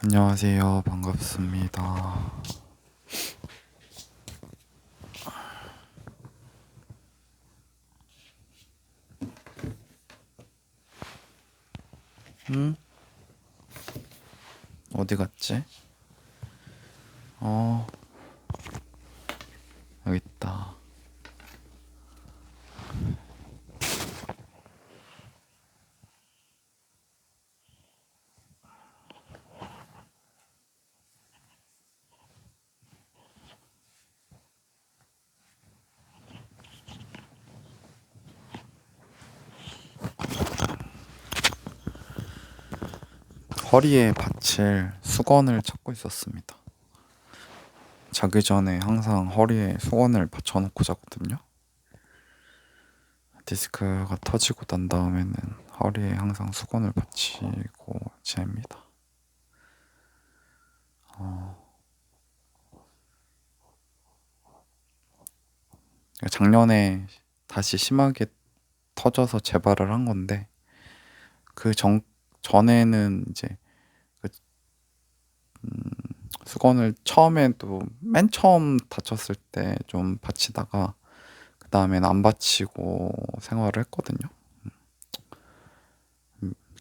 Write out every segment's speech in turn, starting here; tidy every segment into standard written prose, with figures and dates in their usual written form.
안녕하세요. 반갑습니다. 응? 어디 갔지? 어, 여기 있다. 허리에 받칠 수건을 찾고 있었습니다. 자기 전에 항상 허리에 수건을 받쳐놓고 자거든요. 디스크가 터지고 난 다음에는 허리에 항상 수건을 받치고 지냅니다. 작년에 다시 심하게 터져서 재발을 한 건데, 전에는 이제 그 수건을 처음에도 맨 처음 다쳤을 때 좀 받치다가 그 다음엔 안 받치고 생활을 했거든요.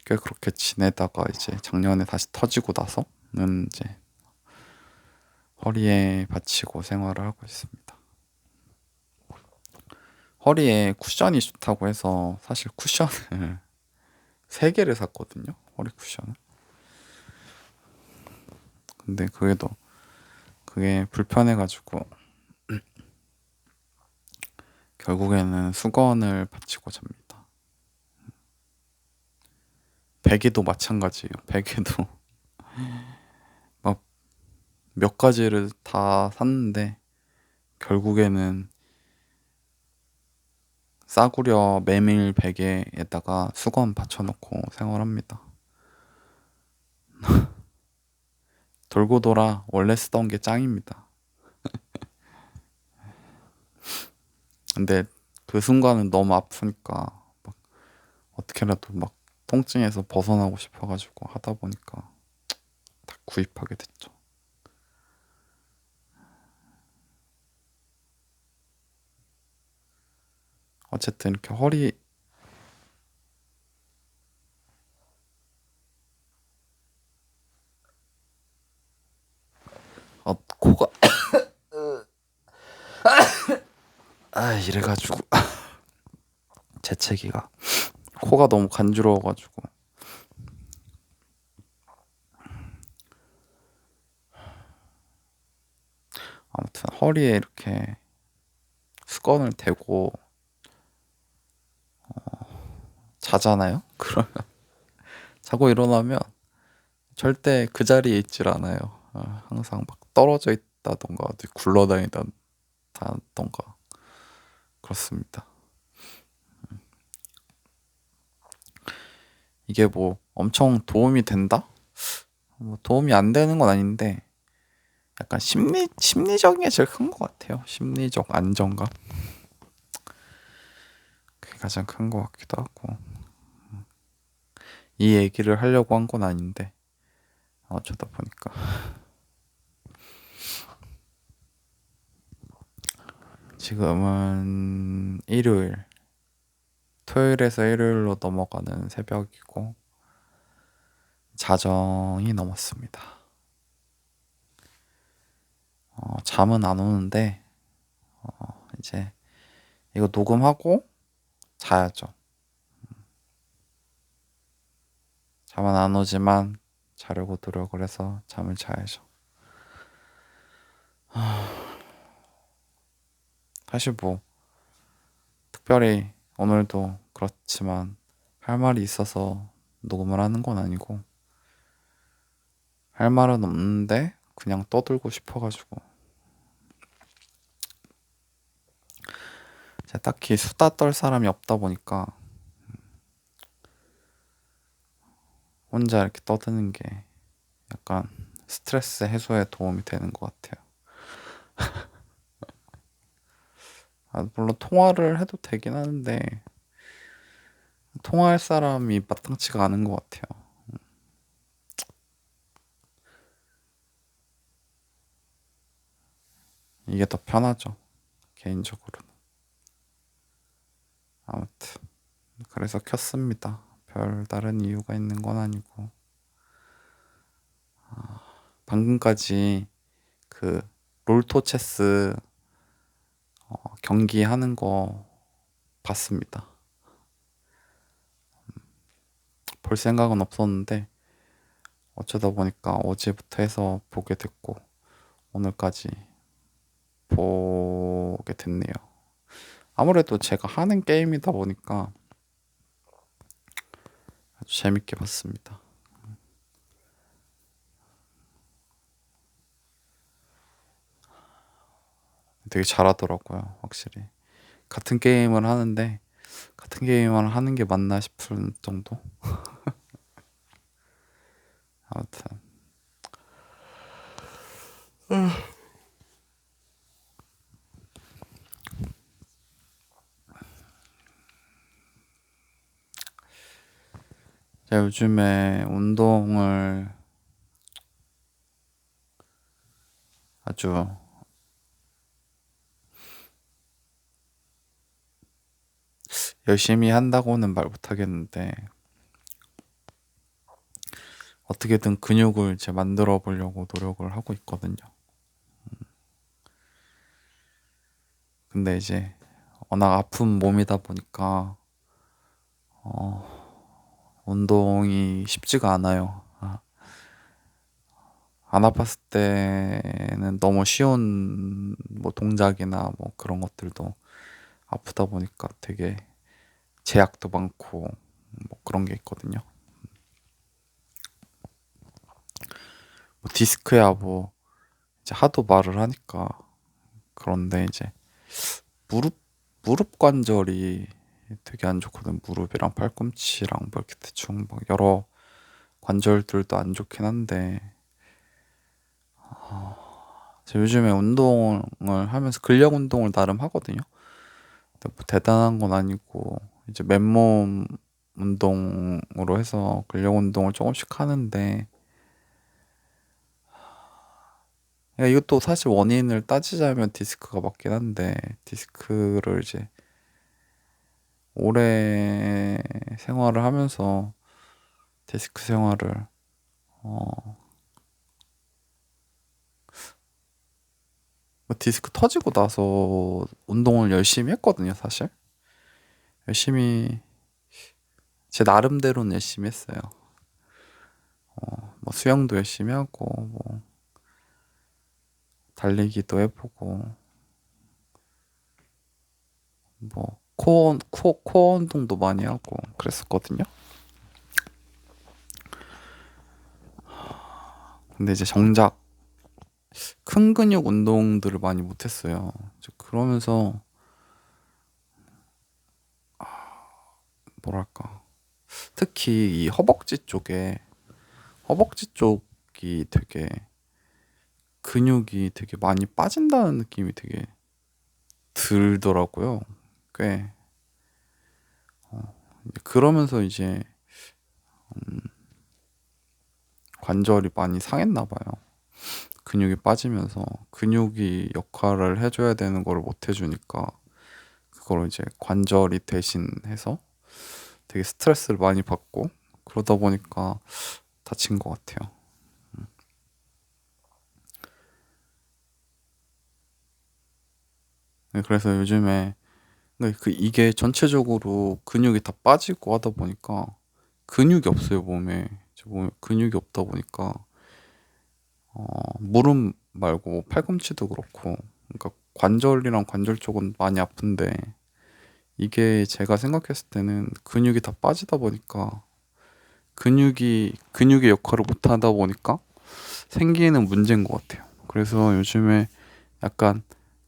꽤 그렇게 지내다가 이제 작년에 다시 터지고 나서는 이제 허리에 받치고 생활을 하고 있습니다. 허리에 쿠션이 좋다고 해서 사실 쿠션을 3개를 샀거든요. 허리 쿠션을. 근데 그게 불편해가지고 결국에는 수건을 받치고 잡니다. 베개도 마찬가지예요. 베개도 막 몇 가지를 다 샀는데 결국에는 싸구려 메밀 베개에다가 수건 받쳐놓고 생활합니다. 돌고 돌아 원래 쓰던 게 짱입니다. 근데 그 순간은 너무 아프니까 막 어떻게라도 막 통증에서 벗어나고 싶어가지고 하다 보니까 다 구입하게 됐죠. 어쨌든 이렇게 코가 이래가지고 재채기가 코가 너무 간지러워가지고 아무튼 허리에 이렇게 수건을 대고 자잖아요. 그러면 자고 일어나면 절대 그 자리에 있질 않아요. 항상 막 떨어져 있다던가 어디 굴러다니다던가 그렇습니다. 이게 뭐 엄청 도움이 된다? 뭐 도움이 안 되는 건 아닌데 약간 심리적인 게 제일 큰 것 같아요. 심리적 안정감. 그게 가장 큰 것 같기도 하고. 이 얘기를 하려고 한 건 아닌데 어쩌다 보니까 지금은 토요일에서 일요일로 넘어가는 새벽이고 자정이 넘었습니다. 잠은 안 오는데 이제 이거 녹음하고 자야죠. 잠은 안 오지만 자려고 노력을 해서 잠을 자야죠. 사실 뭐 특별히 오늘도 그렇지만 할 말이 있어서 녹음을 하는 건 아니고 할 말은 없는데 그냥 떠들고 싶어가지고 제가 딱히 수다 떨 사람이 없다 보니까 혼자 이렇게 떠드는 게 약간 스트레스 해소에 도움이 되는 것 같아요. 물론 통화를 해도 되긴 하는데 통화할 사람이 마땅치가 않은 것 같아요. 이게 더 편하죠. 개인적으로는. 아무튼 그래서 켰습니다. 별 다른 이유가 있는 건 아니고. 방금까지 그 롤토 체스 경기하는 거 봤습니다. 볼 생각은 없었는데 어쩌다 보니까 어제부터 해서 보게 됐고 오늘까지 보게 됐네요. 아무래도 제가 하는 게임이다 보니까 아주 재밌게 봤습니다. 되게 잘하더라고요, 확실히. 같은 게임을 하는데 같은 게임을 하는 게 맞나 싶은 정도. 아무튼 제가 요즘에 운동을 아주 열심히 한다고는 말 못하겠는데 어떻게든 근육을 이제 만들어 보려고 노력을 하고 있거든요. 근데 이제 워낙 아픈 몸이다 보니까 운동이 쉽지가 않아요. 안 아팠을 때는 너무 쉬운 뭐 동작이나 뭐 그런 것들도 아프다 보니까 되게 제약도 많고 뭐 그런 게 있거든요. 뭐 디스크야 뭐 이제 하도 말을 하니까 그런데 이제 무릎 무릎 관절이 되게 안 좋거든. 무릎이랑 팔꿈치랑 뭐 이렇게 대충 막 여러 관절들도 안 좋긴 한데 제가 요즘에 운동을 하면서 근력 운동을 나름 하거든요. 근데 뭐 대단한 건 아니고 이제 맨몸 운동으로 해서 근력 운동을 조금씩 하는데 이것도 사실 원인을 따지자면 디스크가 맞긴 한데 디스크를 이제 오래 생활을 하면서 디스크 생활을 어, 뭐 디스크 터지고 나서 운동을 열심히 했거든요, 사실. 열심히 제 나름대로는 열심히 했어요. 뭐 수영도 열심히 하고 뭐 달리기도 해보고 뭐 코어 운동도 많이 하고 그랬었거든요. 근데 이제 정작 큰 근육 운동들을 많이 못했어요. 그러면서 뭐랄까 특히 이 허벅지 쪽이 되게 근육이 되게 많이 빠진다는 느낌이 되게 들더라고요. 꽤 그러면서 이제 관절이 많이 상했나 봐요. 근육이 빠지면서 근육이 역할을 해줘야 되는 걸 못 해주니까 그걸 이제 관절이 대신해서 되게 스트레스를 많이 받고 그러다 보니까 다친 것 같아요. 네, 그래서 요즘에 이게 전체적으로 근육이 다 빠지고 하다 보니까 근육이 없어요 몸에. 제 몸에 근육이 없다 보니까 무릎 말고 뭐 팔꿈치도 그렇고 그러니까 관절이랑 관절 쪽은 많이 아픈데 이게 제가 생각했을 때는 근육이 다 빠지다 보니까 근육의 역할을 못 하다 보니까 생기는 문제인 것 같아요. 그래서 요즘에 약간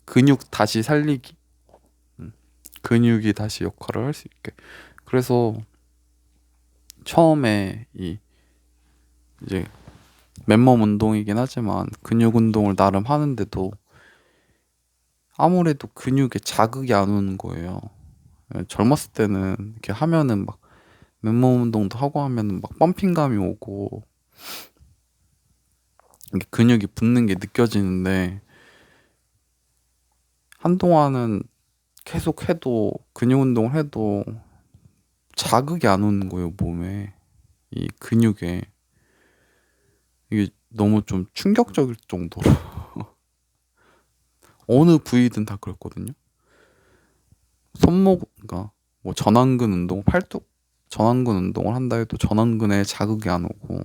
근육 다시 살리기, 근육이 다시 역할을 할 수 있게. 그래서 처음에 이제 맨몸 운동이긴 하지만 근육 운동을 나름 하는데도 아무래도 근육에 자극이 안 오는 거예요. 젊었을 때는 이렇게 하면은 막 맨몸 운동도 하고 하면은 막 펌핑감이 오고 이게 근육이 붙는 게 느껴지는데 한동안은 계속 해도 근육 운동을 해도 자극이 안 오는 거예요, 몸에. 이 근육에. 이게 너무 좀 충격적일 정도로 어느 부위든 다 그랬거든요. 손목, 그러니까 뭐 전완근 운동, 팔뚝 전완근 운동을 한다 해도 전완근에 자극이 안 오고,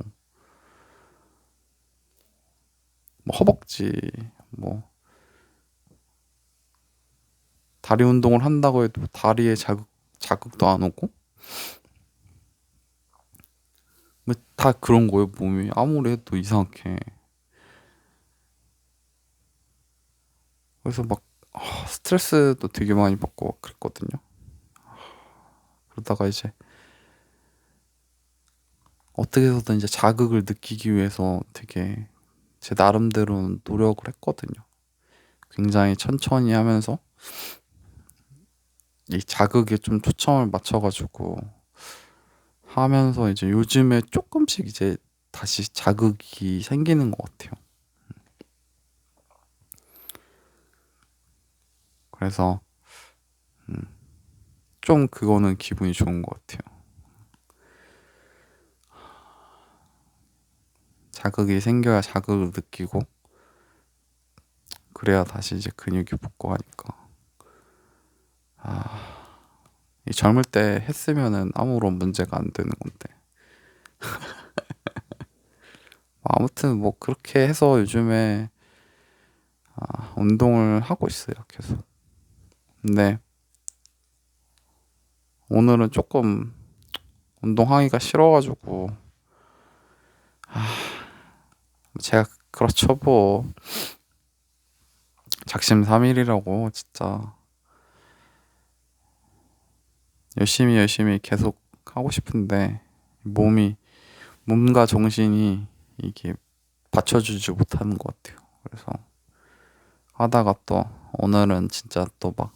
뭐 허벅지, 뭐 다리 운동을 한다고 해도 다리에 자극도 안 오고, 뭐다 그런 거예요, 몸이. 아무리 해도 이상하게. 그래서 막 스트레스도 되게 많이 받고 그랬거든요. 그러다가 이제 어떻게 해서든 이제 자극을 느끼기 위해서 되게 제 나름대로 노력을 했거든요. 굉장히 천천히 하면서 이 자극에 좀 초점을 맞춰가지고 하면서 이제 요즘에 조금씩 이제 다시 자극이 생기는 것 같아요. 그래서 좀 그거는 기분이 좋은 것 같아요. 자극이 생겨야 자극을 느끼고 그래야 다시 이제 근육이 붙고 하니까. 이 젊을 때 했으면은 아무런 문제가 안 되는 건데. 아무튼 뭐 그렇게 해서 요즘에 운동을 하고 있어요, 계속. 근데 오늘은 조금 운동하기가 싫어가지고 제가 그렇죠 뭐 작심삼일이라고 진짜 열심히 계속 하고 싶은데 몸이 몸과 정신이 이게 받쳐주지 못하는 것 같아요. 그래서 하다가 또 오늘은 진짜 또 막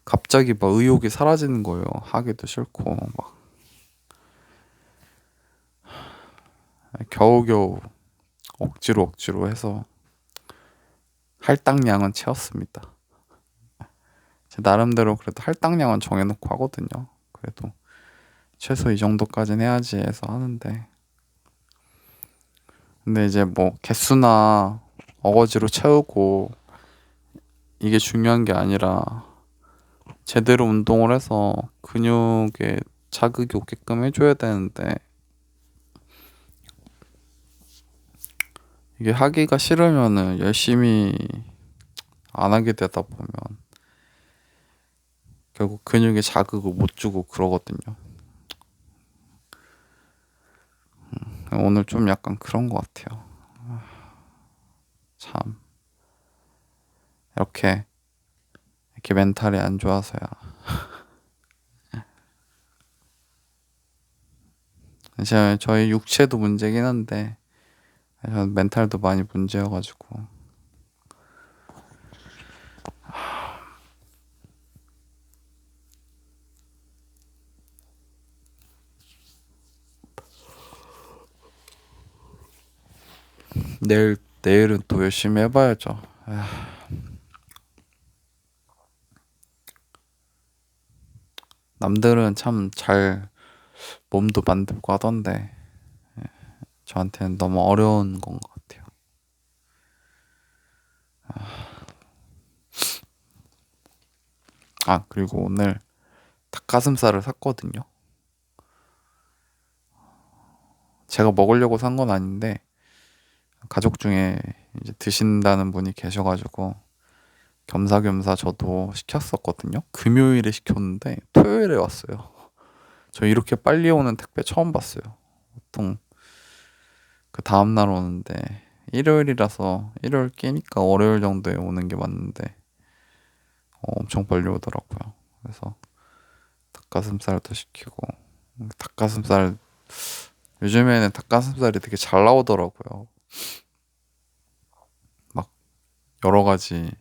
갑자기 막 의욕이 사라지는 거예요. 하기도 싫고 막 겨우겨우 억지로 해서 할당량은 채웠습니다. 제 나름대로 그래도 할당량은 정해놓고 하거든요. 그래도 최소 이 정도까지는 해야지 해서 하는데 근데 이제 뭐 개수나 어거지로 채우고 이게 중요한 게 아니라 제대로 운동을 해서 근육에 자극이 오게끔 해줘야 되는데 이게 하기가 싫으면은 열심히 안 하게 되다 보면 결국 근육에 자극을 못 주고 그러거든요. 오늘 좀 약간 그런 것 같아요. 참 이렇게 멘탈이 안 좋아서야. 저희 육체도 문제긴 한데 저는 멘탈도 많이 문제여가지고 내일은 또 열심히 해봐야죠. 남들은 참 잘 몸도 만들고 하던데 저한테는 너무 어려운 건 것 같아요. 그리고 오늘 닭가슴살을 샀거든요. 제가 먹으려고 산 건 아닌데 가족 중에 이제 드신다는 분이 계셔가지고 겸사겸사 저도 시켰었거든요. 금요일에 시켰는데 토요일에 왔어요. 저 이렇게 빨리 오는 택배 처음 봤어요. 보통 그 다음날 오는데 일요일이라서 일요일 끼니까 월요일 정도에 오는 게 맞는데 엄청 빨리 오더라고요. 그래서 닭가슴살도 시키고 닭가슴살 요즘에는 닭가슴살이 되게 잘 나오더라고요. 막 여러 가지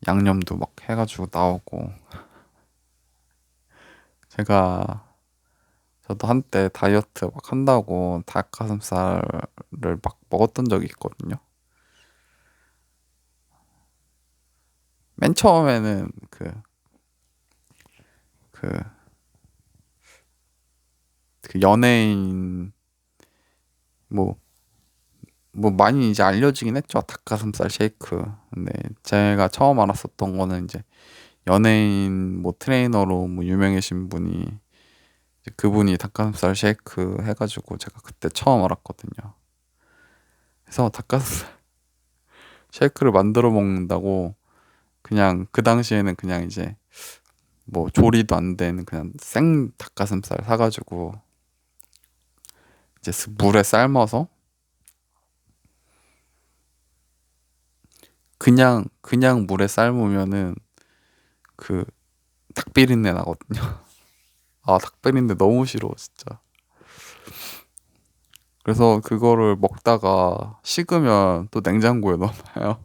양념도 막 해가지고 나오고 제가 저도 한때 다이어트 막 한다고 닭가슴살을 막 먹었던 적이 있거든요. 맨 처음에는 그, 그 연예인 뭐 많이 이제 알려지긴 했죠. 닭가슴살 쉐이크. 근데 제가 처음 알았었던 거는 이제 연예인 뭐 트레이너로 뭐 유명해진 분이 이제 그분이 닭가슴살 쉐이크 해가지고 제가 그때 처음 알았거든요. 그래서 닭가슴살 쉐이크를 만들어 먹는다고 그냥 그 당시에는 그냥 이제 뭐 조리도 안 된 그냥 생 닭가슴살 사가지고 이제 물에 삶아서 그냥 물에 삶으면은 그 닭비린내 나거든요. 아, 닭비린내 너무 싫어, 진짜. 그래서 그거를 먹다가 식으면 또 냉장고에 넣어놔요.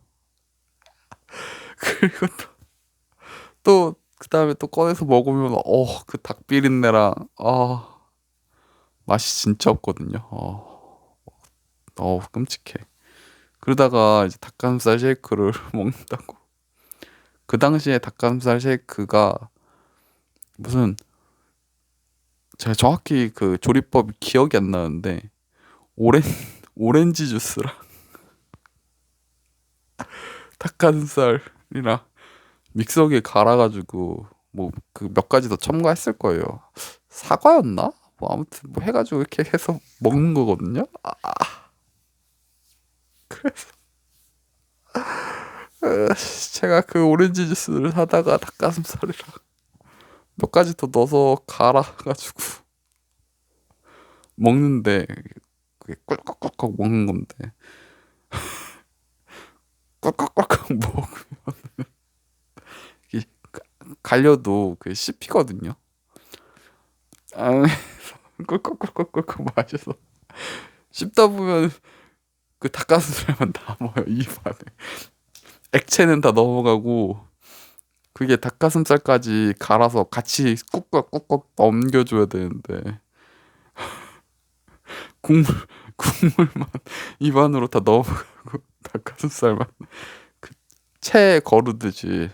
그리고 그다음에 또 꺼내서 먹으면 그 닭비린내랑 맛이 진짜 없거든요. 끔찍해. 그러다가 이제 닭가슴살 쉐이크를 먹는다고. 그 당시에 닭가슴살 쉐이크가 무슨 제가 정확히 그 조리법이 기억이 안 나는데 오렌 오렌지 주스랑 닭가슴살이랑 믹서기에 갈아가지고 뭐 그 몇 가지 더 첨가했을 거예요. 사과였나? 뭐 아무튼 뭐 해가지고 이렇게 해서 먹는 거거든요. 그래서 제가 그 오렌지 주스를 사다가 닭가슴살이랑 몇 가지 더 넣어서 갈아가지고 먹는데 그게 꿀꺽꿀꺽 먹는 건데 꿀꺽꿀꺽 먹으면 이게 갈려도 그 씹히거든요. 아, 꿀꺽꿀꺽꿀꺽 마셔서 씹다 보면 그 닭가슴살만 남아요 입안에. 액체는 다 넘어가고 그게 닭가슴살까지 갈아서 같이 꾹꾹꾹꾹 넘겨줘야 되는데 국물 국물만 입안으로 다 넘어가고 닭가슴살만 채 거르듯이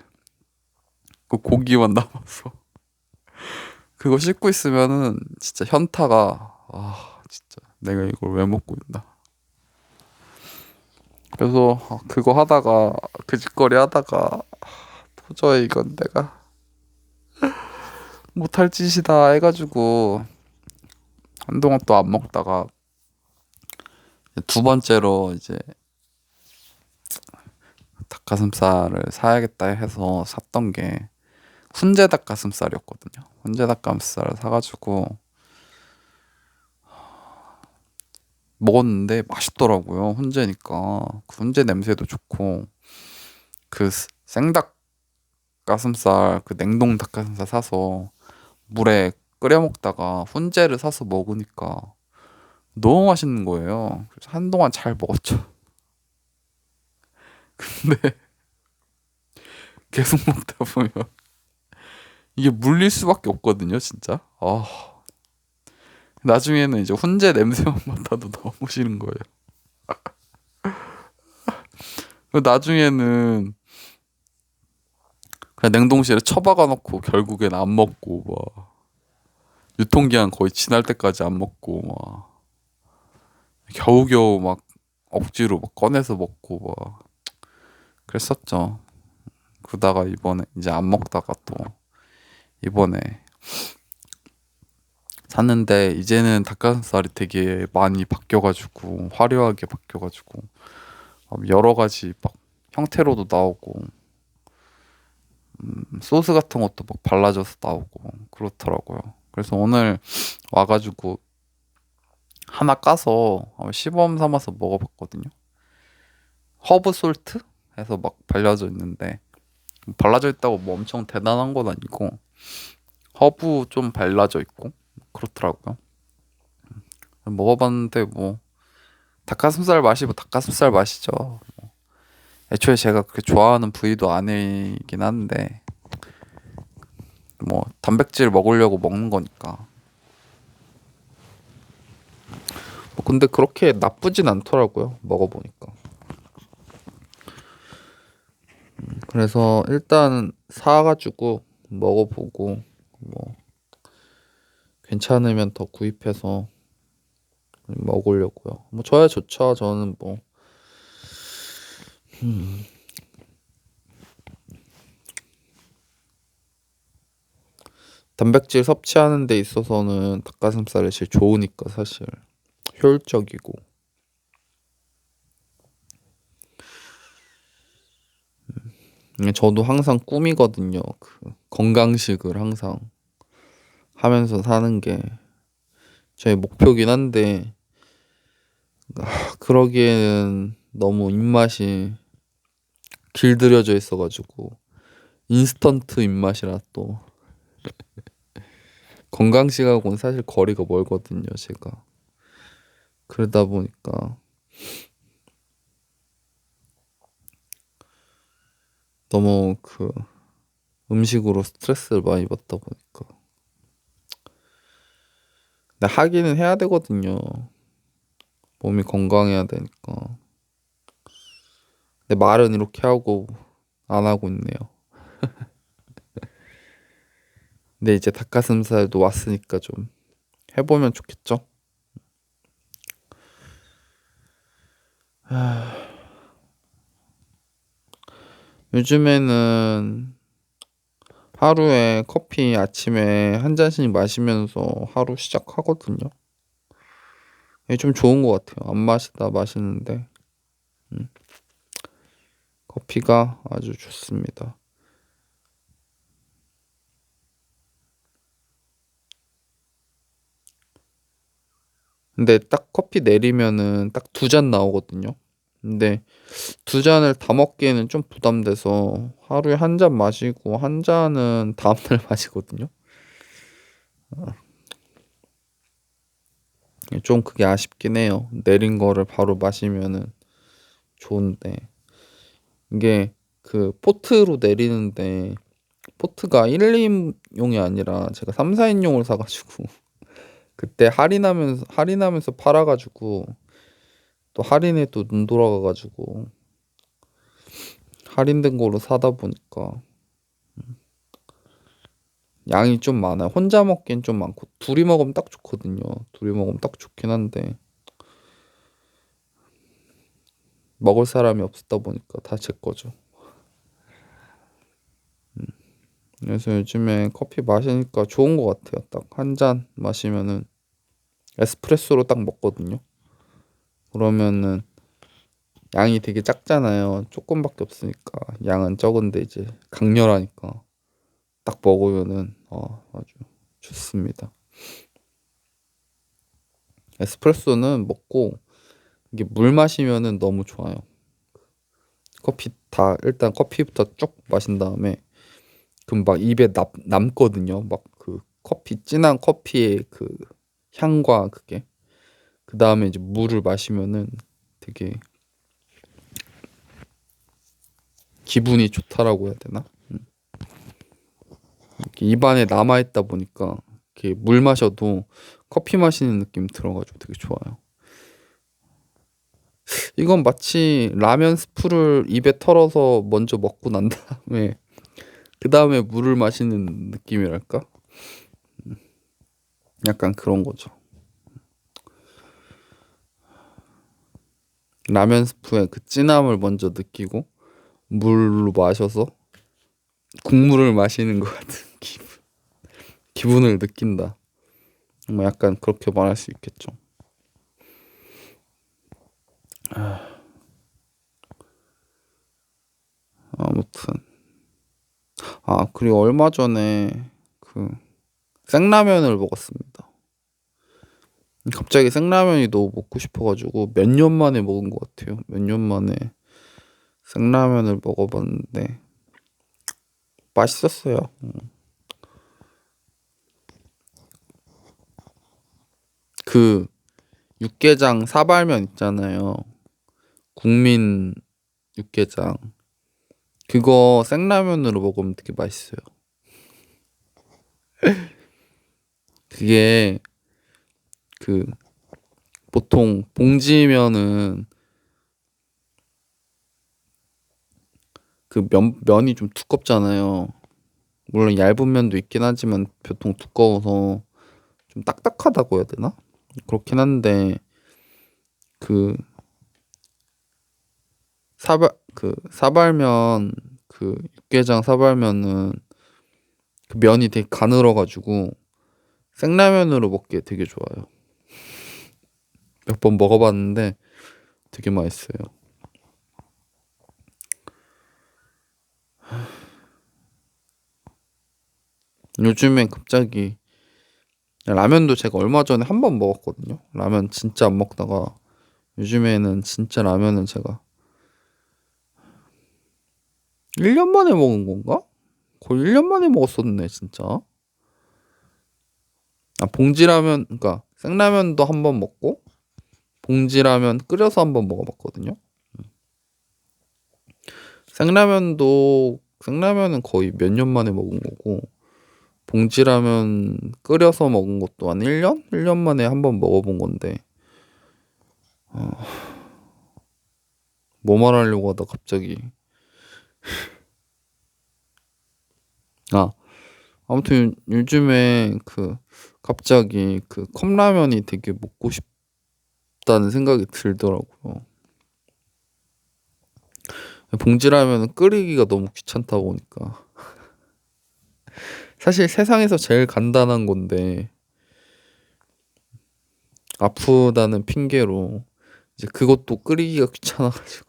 그 고기만 남아서 그거 씹고 있으면은 진짜 현타가 진짜 내가 이걸 왜 먹고 있나. 그래서 그거 하다가 그 짓거리 하다가 도저히 이건 내가 못할 짓이다 해가지고 한동안 또 안 먹다가 두 번째로 이제 닭가슴살을 사야겠다 해서 샀던 게 훈제 닭가슴살이었거든요. 훈제 닭가슴살을 사가지고 먹었는데 맛있더라고요. 훈제니까 그 훈제 냄새도 좋고 그 생닭 가슴살 그 냉동 닭가슴살 사서 물에 끓여 먹다가 훈제를 사서 먹으니까 너무 맛있는 거예요. 그래서 한동안 잘 먹었죠. 근데 계속 먹다 보면 이게 물릴 수밖에 없거든요, 진짜. 나중에는 이제 훈제 냄새만 맡아도 너무 싫은 거예요. 나중에는 그냥 냉동실에 처박아 놓고 결국엔 안 먹고 막 유통기한 거의 지날 때까지 안 먹고 막 겨우겨우 막 억지로 막 꺼내서 먹고 막 그랬었죠. 그러다가 이번에 이제 안 먹다가 또 이번에 샀는데 이제는 닭가슴살이 되게 많이 바뀌어가지고 화려하게 바뀌어가지고 여러 가지 막 형태로도 나오고 소스 같은 것도 막 발라져서 나오고 그렇더라고요. 그래서 오늘 와가지고 하나 까서 시범 삼아서 먹어봤거든요. 허브 솔트 해서 막 발라져 있는데 발라져 있다고 뭐 엄청 대단한 건 아니고 허브 좀 발라져 있고 그렇더라고요. 먹어봤는데 뭐 닭가슴살 맛이 뭐 닭가슴살 맛이죠. 애초에 제가 그렇게 좋아하는 부위도 아니긴 한데 뭐 단백질 먹으려고 먹는 거니까. 뭐 근데 그렇게 나쁘진 않더라고요. 먹어보니까. 그래서 일단 사가지고 먹어보고 뭐 괜찮으면 더 구입해서 먹으려고요. 뭐 저야 좋죠. 저는 뭐 단백질 섭취하는 데 있어서는 닭가슴살이 제일 좋으니까 사실 효율적이고. 저도 항상 꿈이거든요. 그 건강식을 항상 하면서 사는 게 저의 목표긴 한데 그러기에는 너무 입맛이 길들여져 있어가지고 인스턴트 입맛이라 또 건강식하고는 사실 거리가 멀거든요, 제가. 그러다 보니까 너무 그 음식으로 스트레스를 많이 받다 보니까. 근데 하기는 해야 되거든요. 몸이 건강해야 되니까. 근데 말은 이렇게 하고 안 하고 있네요. 근데 이제 닭가슴살도 왔으니까 좀 해보면 좋겠죠? 요즘에는 하루에 커피 아침에 한 잔씩 마시면서 하루 시작하거든요. 이게 좀 좋은 것 같아요. 안 마시다 마시는데 커피가 아주 좋습니다. 근데 딱 커피 내리면은 딱 두 잔 나오거든요. 근데 두 잔을 다 먹기에는 좀 부담돼서 하루에 한 잔 마시고 한 잔은 다음날 마시거든요. 좀 그게 아쉽긴 해요. 내린 거를 바로 마시면은 좋은데 이게 그 포트로 내리는데 포트가 1, 2인용이 아니라 제가 3, 4인용을 사가지고 그때 할인하면서 팔아가지고 또 할인에 또 눈 돌아가가지고 할인된 거로 사다 보니까 양이 좀 많아요. 혼자 먹기엔 좀 많고 둘이 먹으면 딱 좋거든요. 둘이 먹으면 딱 좋긴 한데 먹을 사람이 없었다 보니까 다 제 거죠. 그래서 요즘에 커피 마시니까 좋은 것 같아요. 딱 한 잔 마시면은 에스프레소로 딱 먹거든요. 그러면은 양이 되게 작잖아요. 조금밖에 없으니까 양은 적은데 이제 강렬하니까 딱 먹으면은 아주 좋습니다. 에스프레소는 먹고 이게 물 마시면은 너무 좋아요. 커피 다 일단 커피부터 쭉 마신 다음에 그럼 막 입에 남거든요. 막 그 커피 진한 커피의 그 향과 그게 그 다음에 이제 물을 마시면은 되게 기분이 좋다라고 해야 되나? 이렇게 입안에 남아 있다 보니까 이렇게 물 마셔도 커피 마시는 느낌 들어가지고 되게 좋아요. 이건 마치 라면 스프를 입에 털어서 먼저 먹고 난 다음에 그 다음에 물을 마시는 느낌이랄까? 약간 그런 거죠. 라면 스프의 그 진함을 먼저 느끼고 물로 마셔서 국물을 마시는 것 같은 기분을 느낀다. 뭐 약간 그렇게 말할 수 있겠죠. 아무튼 그리고 얼마 전에 그 생라면을 먹었습니다. 갑자기 생라면이 너무 먹고 싶어가지고 몇 년 만에 먹은 것 같아요. 몇 년 만에 생라면을 먹어봤는데 맛있었어요. 그 육개장 사발면 있잖아요. 국민 육개장. 그거 생라면으로 먹으면 되게 맛있어요. 그게 그 보통 봉지면은 그 면이 좀 두껍잖아요. 물론 얇은 면도 있긴 하지만 보통 두꺼워서 좀 딱딱하다고 해야 되나? 그렇긴 한데 그 사발면, 그 육개장 사발면은 그 면이 되게 가늘어가지고 생라면으로 먹기에 되게 좋아요. 몇 번 먹어봤는데 되게 맛있어요. 요즘엔 갑자기 라면도 제가 얼마 전에 한 번 먹었거든요. 라면 진짜 안 먹다가 요즘에는 진짜 라면은 제가 1년 만에 먹은 건가? 거의 1년 만에 먹었었네, 진짜. 아, 봉지라면, 그러니까 생라면도 한 번 먹고 봉지라면 끓여서 한 번 먹어봤거든요. 생라면은 거의 몇 년 만에 먹은 거고 봉지라면 끓여서 먹은 것도 한 1년? 1년 만에 한 번 먹어본 건데 뭐 말하려고 하다 갑자기 아 아무튼 요즘에 그 갑자기 그 컵라면이 되게 먹고 싶다는 생각이 들더라고요. 봉지라면은 끓이기가 너무 귀찮다 보니까 사실 세상에서 제일 간단한 건데 아프다는 핑계로 이제 그것도 끓이기가 귀찮아가지고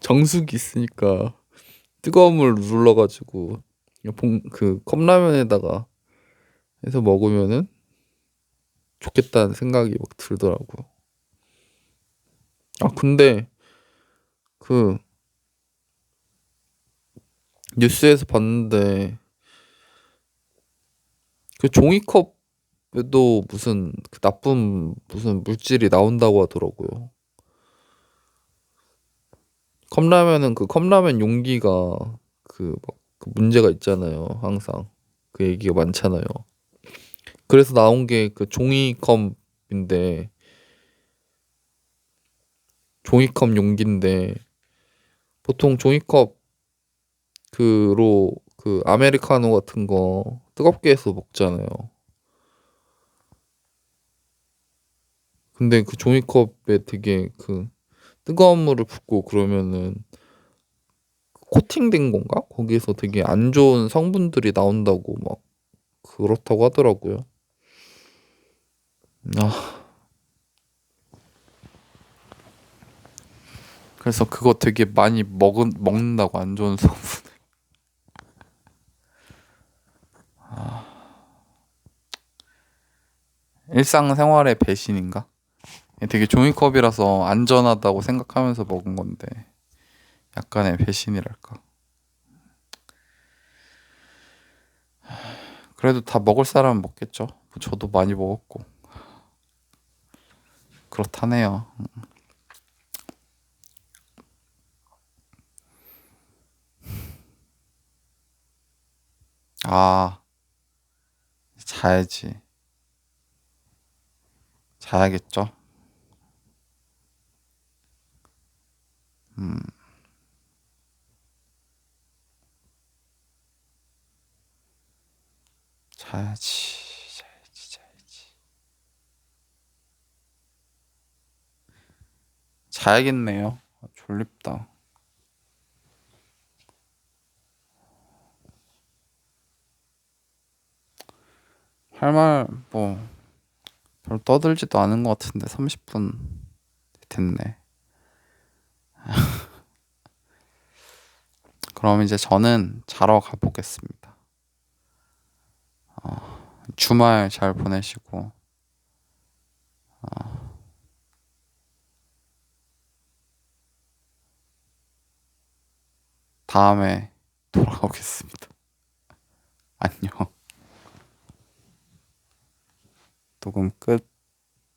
정수기 있으니까 뜨거운 물 눌러가지고 그 컵라면에다가 해서 먹으면은 좋겠다는 생각이 막 들더라고요. 아 근데 그 뉴스에서 봤는데 그 종이컵에도 무슨 그 나쁜 무슨 물질이 나온다고 하더라고요. 컵라면은 그 컵라면 용기가 그 문제가 있잖아요. 항상 그 얘기가 많잖아요. 그래서 나온 게 그 종이컵 용기인데 보통 종이컵 그 아메리카노 같은 거 뜨겁게 해서 먹잖아요. 근데 그 종이컵에 되게 그 뜨거운 물을 붓고 그러면은 코팅된 건가? 거기서 되게 안 좋은 성분들이 나온다고 막 그렇다고 하더라고요. 아, 그래서 그거 되게 많이 먹는다고 안 좋은 성분. 일상생활의 배신인가? 되게 종이컵이라서 안전하다고 생각하면서 먹은 건데 약간의 배신이랄까. 그래도 다 먹을 사람은 먹겠죠. 저도 많이 먹었고 그렇다네요. 아, 자야지. 자야겠죠. 음, 자야지. 자야지, 자야지. 자야겠네요. 졸립다. 할 말, 뭐, 별 떠들지도 않은 것 같은데 30분 됐네. 그럼 이제 저는 자러 가보겠습니다. 주말 잘 보내시고, 다음에 돌아오겠습니다. 안녕. 녹음 끝.